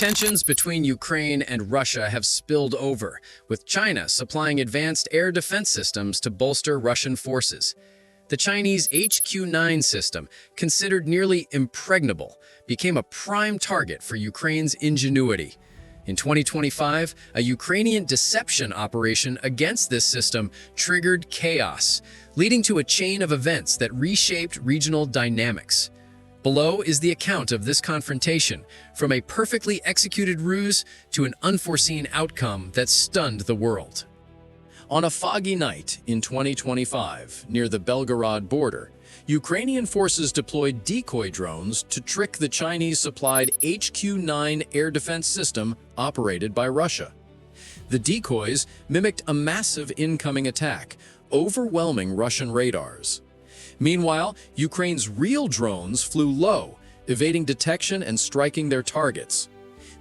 Tensions between Ukraine and Russia have spilled over, with China supplying advanced air defense systems to bolster Russian forces. The Chinese HQ-9 system, considered nearly impregnable, became a prime target for Ukraine's ingenuity. In 2025, a Ukrainian deception operation against this system triggered chaos, leading to a chain of events that reshaped regional dynamics. Below is the account of this confrontation, from a perfectly executed ruse to an unforeseen outcome that stunned the world. On a foggy night in 2025, near the Belgorod border, Ukrainian forces deployed decoy drones to trick the Chinese-supplied HQ-9 air defense system operated by Russia. The decoys mimicked a massive incoming attack, overwhelming Russian radars. Meanwhile, Ukraine's real drones flew low, evading detection and striking their targets.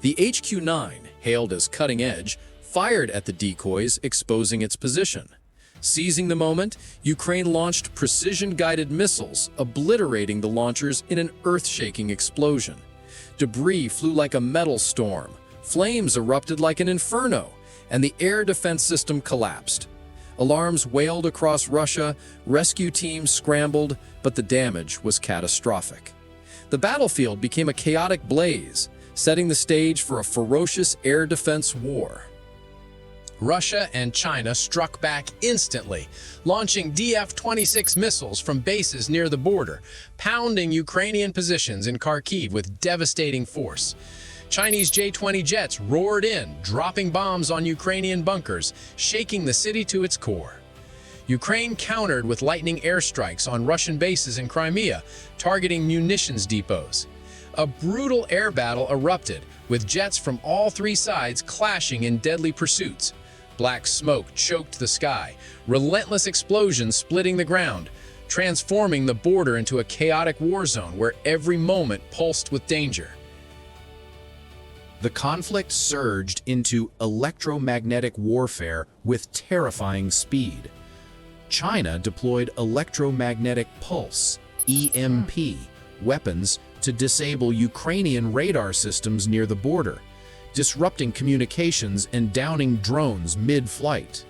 The HQ-9, hailed as cutting-edge, fired at the decoys, exposing its position. Seizing the moment, Ukraine launched precision-guided missiles, obliterating the launchers in an earth-shaking explosion. Debris flew like a metal storm, flames erupted like an inferno, and the air defense system collapsed. Alarms wailed across Russia, rescue teams scrambled, but the damage was catastrophic. The battlefield became a chaotic blaze, setting the stage for a ferocious air defense war. Russia and China struck back instantly, launching DF-26 missiles from bases near the border, pounding Ukrainian positions in Kharkiv with devastating force. Chinese J-20 jets roared in, dropping bombs on Ukrainian bunkers, shaking the city to its core. Ukraine countered with lightning airstrikes on Russian bases in Crimea, targeting munitions depots. A brutal air battle erupted, with jets from all three sides clashing in deadly pursuits. Black smoke choked the sky, relentless explosions splitting the ground, transforming the border into a chaotic war zone where every moment pulsed with danger. The conflict surged into electromagnetic warfare with terrifying speed. China deployed electromagnetic pulse, EMP, weapons to disable Ukrainian radar systems near the border, disrupting communications and downing drones mid-flight.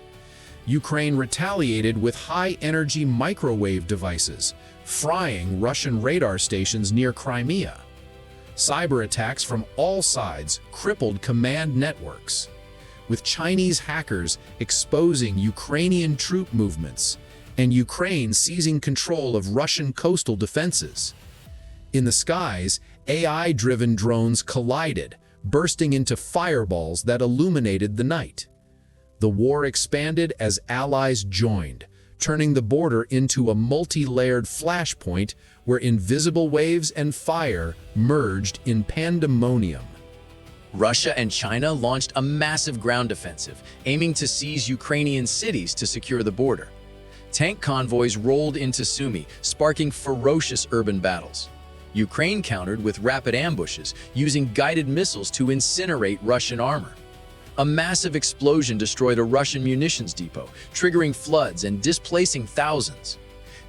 Ukraine retaliated with high-energy microwave devices, frying Russian radar stations near Crimea. Cyberattacks from all sides crippled command networks, with Chinese hackers exposing Ukrainian troop movements and Ukraine seizing control of Russian coastal defenses. In the skies, AI-driven drones collided, bursting into fireballs that illuminated the night. The war expanded as allies joined, turning the border into a multi-layered flashpoint where invisible waves and fire merged in pandemonium. Russia and China launched a massive ground offensive, aiming to seize Ukrainian cities to secure the border. Tank convoys rolled into Sumy, sparking ferocious urban battles. Ukraine countered with rapid ambushes, using guided missiles to incinerate Russian armor. A massive explosion destroyed a Russian munitions depot, triggering floods and displacing thousands.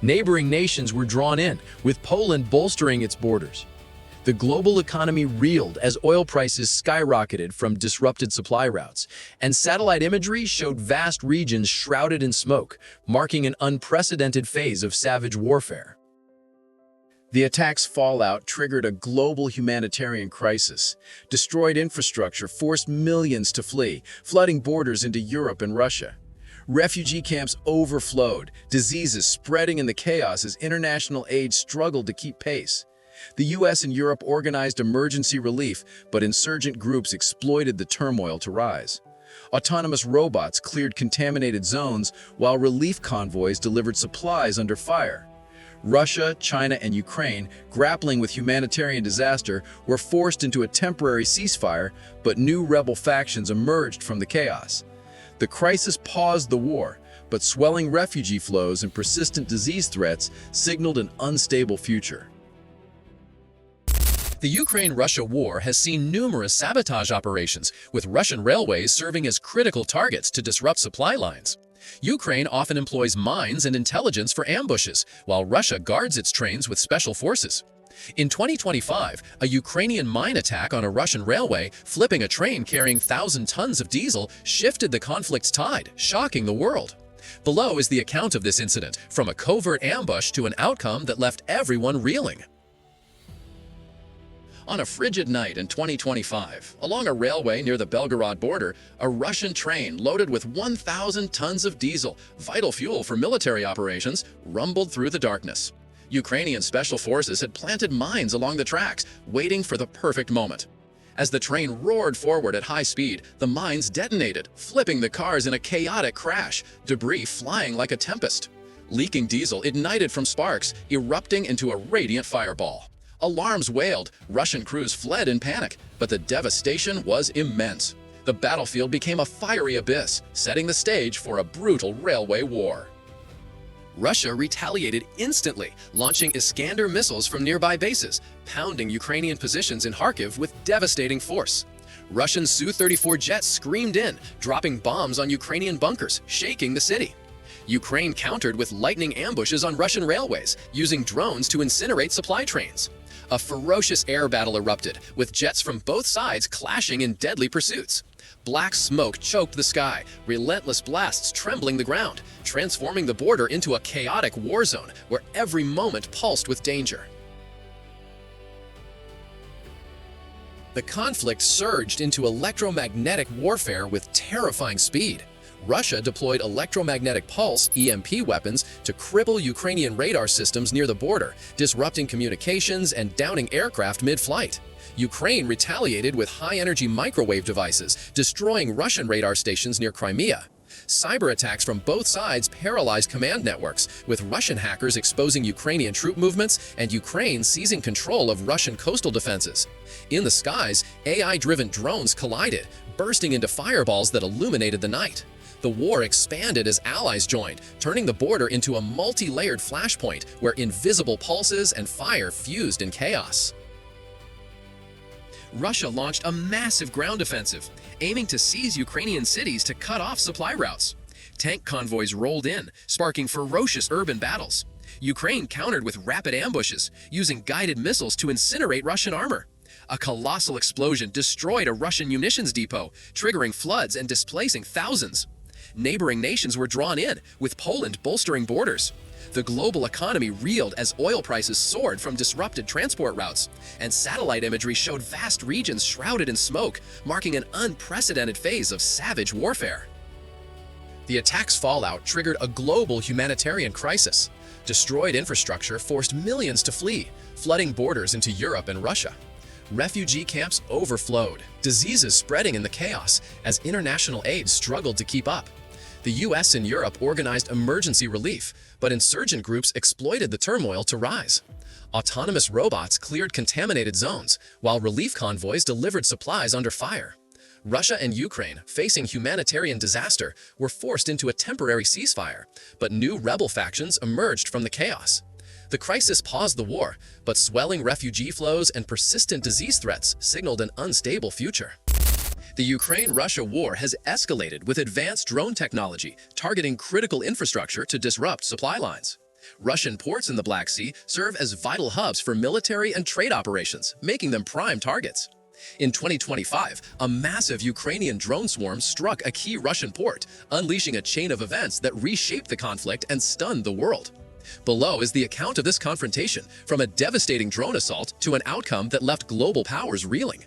Neighboring nations were drawn in, with Poland bolstering its borders. The global economy reeled as oil prices skyrocketed from disrupted supply routes, and satellite imagery showed vast regions shrouded in smoke, marking an unprecedented phase of savage warfare. The attack's fallout triggered a global humanitarian crisis. Destroyed infrastructure forced millions to flee, flooding borders into Europe and Russia. Refugee camps overflowed, diseases spreading in the chaos as international aid struggled to keep pace. The US and Europe organized emergency relief, but insurgent groups exploited the turmoil to rise. Autonomous robots cleared contaminated zones, while relief convoys delivered supplies under fire. Russia, China, and Ukraine, grappling with humanitarian disaster, were forced into a temporary ceasefire, but new rebel factions emerged from the chaos. The crisis paused the war, but swelling refugee flows and persistent disease threats signaled an unstable future. The Ukraine-Russia war has seen numerous sabotage operations, with Russian railways serving as critical targets to disrupt supply lines. Ukraine often employs mines and intelligence for ambushes, while Russia guards its trains with special forces. In 2025, a Ukrainian mine attack on a Russian railway, flipping a train carrying 1,000 tons of diesel, shifted the conflict's tide, shocking the world. Below is the account of this incident, from a covert ambush to an outcome that left everyone reeling. On a frigid night in 2025, along a railway near the Belgorod border, a Russian train loaded with 1,000 tons of diesel, vital fuel for military operations, rumbled through the darkness. Ukrainian special forces had planted mines along the tracks, waiting for the perfect moment. As the train roared forward at high speed, the mines detonated, flipping the cars in a chaotic crash, debris flying like a tempest. Leaking diesel ignited from sparks, erupting into a radiant fireball. Alarms wailed, Russian crews fled in panic, but the devastation was immense. The battlefield became a fiery abyss, setting the stage for a brutal railway war. Russia retaliated instantly, launching Iskander missiles from nearby bases, pounding Ukrainian positions in Kharkiv with devastating force. Russian Su-34 jets screamed in, dropping bombs on Ukrainian bunkers, shaking the city. Ukraine countered with lightning ambushes on Russian railways, using drones to incinerate supply trains. A ferocious air battle erupted, with jets from both sides clashing in deadly pursuits. Black smoke choked the sky, relentless blasts trembling the ground, transforming the border into a chaotic war zone where every moment pulsed with danger. The conflict surged into electromagnetic warfare with terrifying speed. Russia deployed electromagnetic pulse (EMP) weapons to cripple Ukrainian radar systems near the border, disrupting communications and downing aircraft mid-flight. Ukraine retaliated with high-energy microwave devices, destroying Russian radar stations near Crimea. Cyberattacks from both sides paralyzed command networks, with Russian hackers exposing Ukrainian troop movements and Ukraine seizing control of Russian coastal defenses. In the skies, AI-driven drones collided, bursting into fireballs that illuminated the night. The war expanded as allies joined, turning the border into a multi-layered flashpoint where invisible pulses and fire fused in chaos. Russia launched a massive ground offensive, aiming to seize Ukrainian cities to cut off supply routes. Tank convoys rolled in, sparking ferocious urban battles. Ukraine countered with rapid ambushes, using guided missiles to incinerate Russian armor. A colossal explosion destroyed a Russian munitions depot, triggering floods and displacing thousands. Neighboring nations were drawn in, with Poland bolstering borders. The global economy reeled as oil prices soared from disrupted transport routes, and satellite imagery showed vast regions shrouded in smoke, marking an unprecedented phase of savage warfare. The attack's fallout triggered a global humanitarian crisis. Destroyed infrastructure forced millions to flee, flooding borders into Europe and Russia. Refugee camps overflowed, diseases spreading in the chaos as international aid struggled to keep up. The US and Europe organized emergency relief, but insurgent groups exploited the turmoil to rise. Autonomous robots cleared contaminated zones, while relief convoys delivered supplies under fire. Russia and Ukraine, facing humanitarian disaster, were forced into a temporary ceasefire, but new rebel factions emerged from the chaos. The crisis paused the war, but swelling refugee flows and persistent disease threats signaled an unstable future. The Ukraine-Russia war has escalated with advanced drone technology targeting critical infrastructure to disrupt supply lines. Russian ports in the Black Sea serve as vital hubs for military and trade operations, making them prime targets. In 2025, a massive Ukrainian drone swarm struck a key Russian port, unleashing a chain of events that reshaped the conflict and stunned the world. Below is the account of this confrontation, from a devastating drone assault to an outcome that left global powers reeling.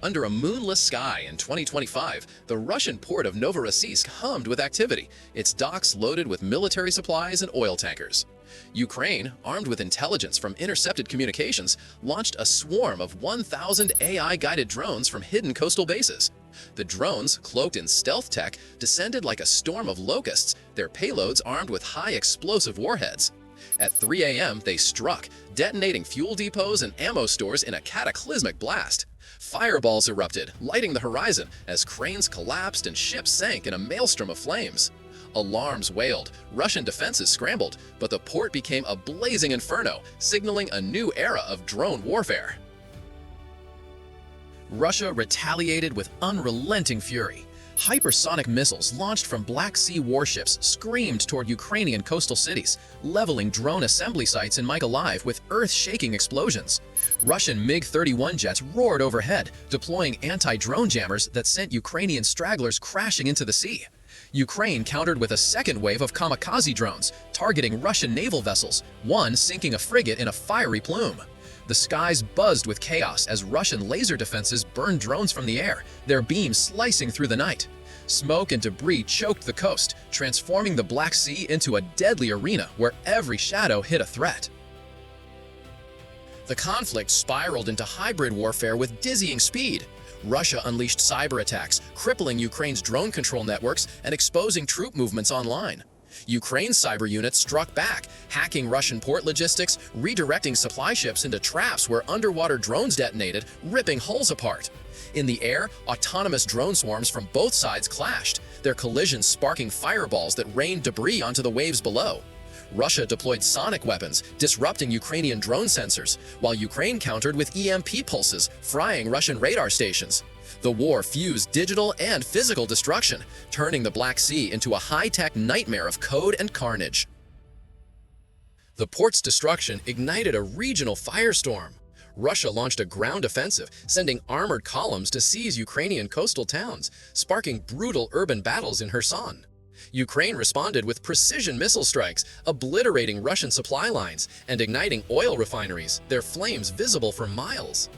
Under a moonless sky in 2025, the Russian port of Novorossiysk hummed with activity, its docks loaded with military supplies and oil tankers. Ukraine, armed with intelligence from intercepted communications, launched a swarm of 1,000 AI-guided drones from hidden coastal bases. The drones, cloaked in stealth tech, descended like a storm of locusts, their payloads armed with high explosive warheads. At 3 a.m., they struck, detonating fuel depots and ammo stores in a cataclysmic blast. Fireballs erupted, lighting the horizon as cranes collapsed and ships sank in a maelstrom of flames. Alarms wailed, Russian defenses scrambled, but the port became a blazing inferno, signaling a new era of drone warfare. Russia retaliated with unrelenting fury. Hypersonic missiles launched from Black Sea warships screamed toward Ukrainian coastal cities, leveling drone assembly sites in Mykolaiv with earth-shaking explosions. Russian MiG-31 jets roared overhead, deploying anti-drone jammers that sent Ukrainian stragglers crashing into the sea. Ukraine countered with a second wave of kamikaze drones, targeting Russian naval vessels, one sinking a frigate in a fiery plume. The skies buzzed with chaos as Russian laser defenses burned drones from the air, their beams slicing through the night. Smoke and debris choked the coast, transforming the Black Sea into a deadly arena where every shadow hid a threat. The conflict spiraled into hybrid warfare with dizzying speed. Russia unleashed cyberattacks, crippling Ukraine's drone control networks and exposing troop movements online. Ukraine's cyber units struck back, hacking Russian port logistics, redirecting supply ships into traps where underwater drones detonated, ripping hulls apart. In the air, autonomous drone swarms from both sides clashed, their collisions sparking fireballs that rained debris onto the waves below. Russia deployed sonic weapons, disrupting Ukrainian drone sensors, while Ukraine countered with EMP pulses, frying Russian radar stations. The war fused digital and physical destruction, turning the Black Sea into a high-tech nightmare of code and carnage. The port's destruction ignited a regional firestorm. Russia launched a ground offensive, sending armored columns to seize Ukrainian coastal towns, sparking brutal urban battles in Kherson. Ukraine responded with precision missile strikes, obliterating Russian supply lines and igniting oil refineries, their flames visible for miles.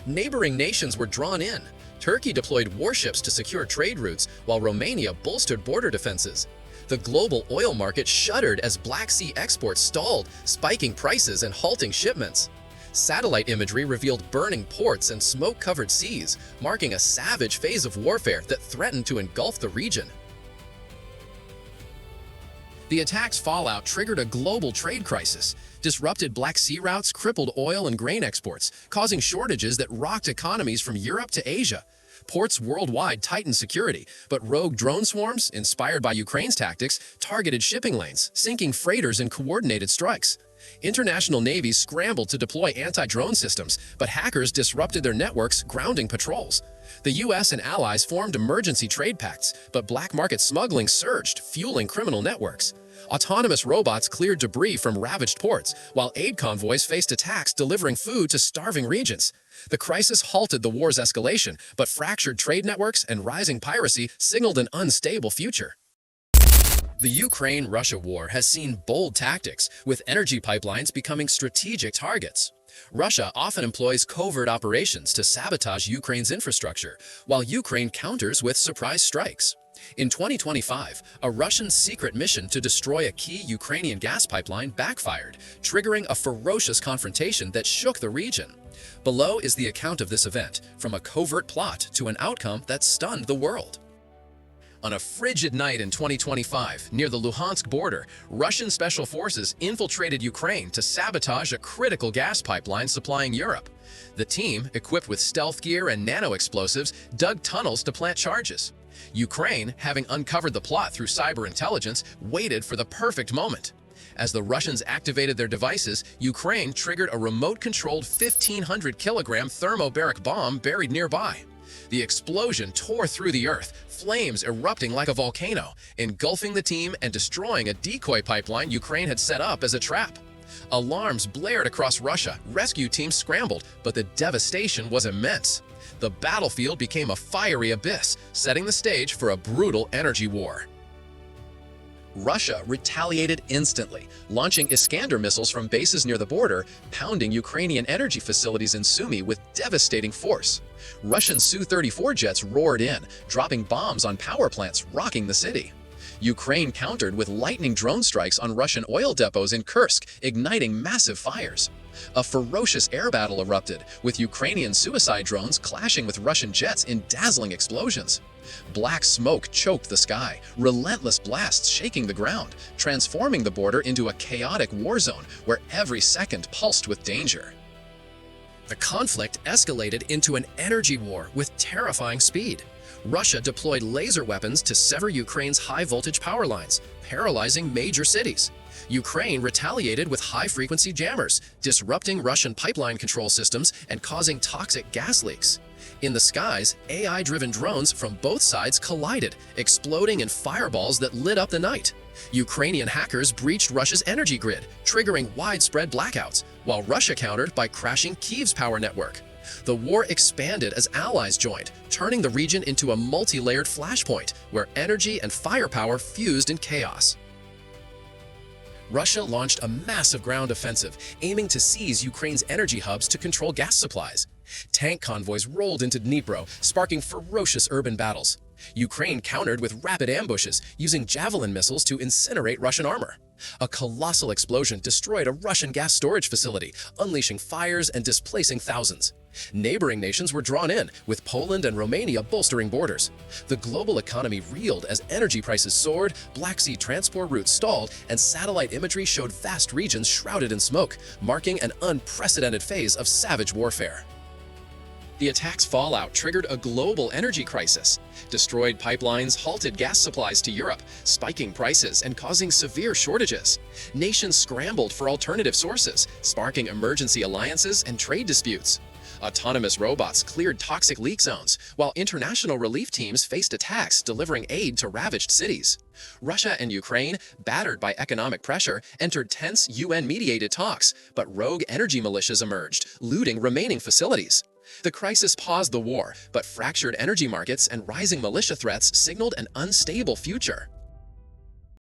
Neighboring nations were drawn in. Turkey deployed warships to secure trade routes, while Romania bolstered border defenses. The global oil market shuddered as Black Sea exports stalled, spiking prices and halting shipments. Satellite imagery revealed burning ports and smoke-covered seas, marking a savage phase of warfare that threatened to engulf the region. The attack's fallout triggered a global trade crisis, disrupted Black Sea routes, crippled oil and grain exports, causing shortages that rocked economies from Europe to Asia. Ports worldwide tightened security, but rogue drone swarms, inspired by Ukraine's tactics, targeted shipping lanes, sinking freighters in coordinated strikes. International navies scrambled to deploy anti-drone systems, but hackers disrupted their networks, grounding patrols. The US and allies formed emergency trade pacts, but black market smuggling surged, fueling criminal networks. Autonomous robots cleared debris from ravaged ports, while aid convoys faced attacks delivering food to starving regions. The crisis halted the war's escalation, but fractured trade networks and rising piracy signaled an unstable future. The Ukraine-Russia war has seen bold tactics, with energy pipelines becoming strategic targets. Russia often employs covert operations to sabotage Ukraine's infrastructure, while Ukraine counters with surprise strikes. In 2025, a Russian secret mission to destroy a key Ukrainian gas pipeline backfired, triggering a ferocious confrontation that shook the region. Below is the account of this event, from a covert plot to an outcome that stunned the world. On a frigid night in 2025, near the Luhansk border, Russian special forces infiltrated Ukraine to sabotage a critical gas pipeline supplying Europe. The team, equipped with stealth gear and nano-explosives, dug tunnels to plant charges. Ukraine, having uncovered the plot through cyber intelligence, waited for the perfect moment. As the Russians activated their devices, Ukraine triggered a remote-controlled 1,500-kilogram thermobaric bomb buried nearby. The explosion tore through the earth, flames erupting like a volcano, engulfing the team and destroying a decoy pipeline Ukraine had set up as a trap. Alarms blared across Russia, rescue teams scrambled, but the devastation was immense. The battlefield became a fiery abyss, setting the stage for a brutal energy war. Russia retaliated instantly, launching Iskander missiles from bases near the border, pounding Ukrainian energy facilities in Sumy with devastating force. Russian Su-34 jets roared in, dropping bombs on power plants, rocking the city. Ukraine countered with lightning drone strikes on Russian oil depots in Kursk, igniting massive fires. A ferocious air battle erupted, with Ukrainian suicide drones clashing with Russian jets in dazzling explosions. Black smoke choked the sky, relentless blasts shaking the ground, transforming the border into a chaotic war zone where every second pulsed with danger. The conflict escalated into an energy war with terrifying speed. Russia deployed laser weapons to sever Ukraine's high-voltage power lines, paralyzing major cities. Ukraine retaliated with high-frequency jammers, disrupting Russian pipeline control systems and causing toxic gas leaks. In the skies, AI-driven drones from both sides collided, exploding in fireballs that lit up the night. Ukrainian hackers breached Russia's energy grid, triggering widespread blackouts, while Russia countered by crashing Kyiv's power network. The war expanded as allies joined, turning the region into a multi-layered flashpoint where energy and firepower fused in chaos. Russia launched a massive ground offensive, aiming to seize Ukraine's energy hubs to control gas supplies. Tank convoys rolled into Dnipro, sparking ferocious urban battles. Ukraine countered with rapid ambushes, using javelin missiles to incinerate Russian armor. A colossal explosion destroyed a Russian gas storage facility, unleashing fires and displacing thousands. Neighboring nations were drawn in, with Poland and Romania bolstering borders. The global economy reeled as energy prices soared, Black Sea transport routes stalled, and satellite imagery showed vast regions shrouded in smoke, marking an unprecedented phase of savage warfare. The attack's fallout triggered a global energy crisis. Destroyed pipelines halted gas supplies to Europe, spiking prices and causing severe shortages. Nations scrambled for alternative sources, sparking emergency alliances and trade disputes. Autonomous robots cleared toxic leak zones, while international relief teams faced attacks delivering aid to ravaged cities. Russia and Ukraine, battered by economic pressure, entered tense UN-mediated talks, but rogue energy militias emerged, looting remaining facilities. The crisis paused the war, but fractured energy markets and rising militia threats signaled an unstable future.